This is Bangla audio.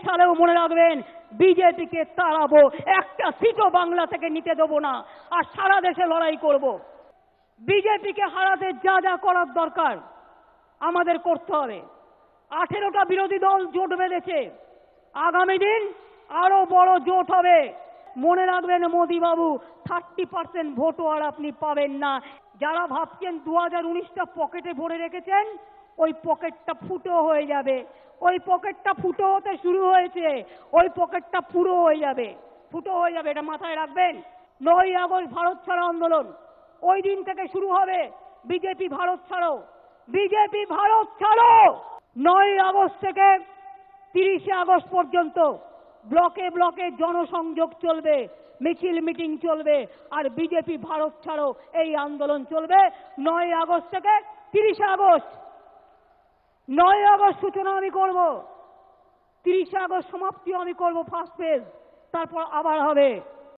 সালেও মনে রাখবেন বিজেপিকে তাড়াবো, একটা সিটও বাংলা থেকে নিতে দেবো না, আর সারা দেশে লড়াই করব। বিজেপিকে হারাতে যা যা করার দরকার আমাদের করতে হবে। 18টা বিরোধী দল জোট বেঁধেছে, আগামী দিন আরো বড় জোট হবে। মনে রাখবেন মোদি বাবু, 30% ভোটও আর আপনি পাবেন না। যারা ভাবছেন 2019টা পকেটে ভরে রেখেছেন, ওই পকেটটা ফুটো হয়ে যাবে। ওই পকেটটা ফুটো হতে শুরু হয়েছে, ওই পকেটটা পুরো হয়ে যাবে, ফুটো হয়ে যাবে, এটা মাথায় রাখবেন। 9ই আগস্ট ভারত ছাড়ো আন্দোলন, ওই দিন থেকে শুরু হবে বিজেপি ভারত ছাড়ো, বিজেপি ভারত ছাড়ো। 9ই আগস্ট থেকে 30শে আগস্ট পর্যন্ত ব্লকে ব্লকে জনসংযোগ চলবে, মিছিল মিটিং চলবে, আর বিজেপি ভারত ছাড়ো এই আন্দোলন চলবে 9ই আগস্ট থেকে 30শে আগস্ট। 9ই আগস্ট সূচনা আমি করব, 30শে আগস্ট সমাপ্তিও আমি করব ফার্স্ট ফেজ, তারপর আবার হবে।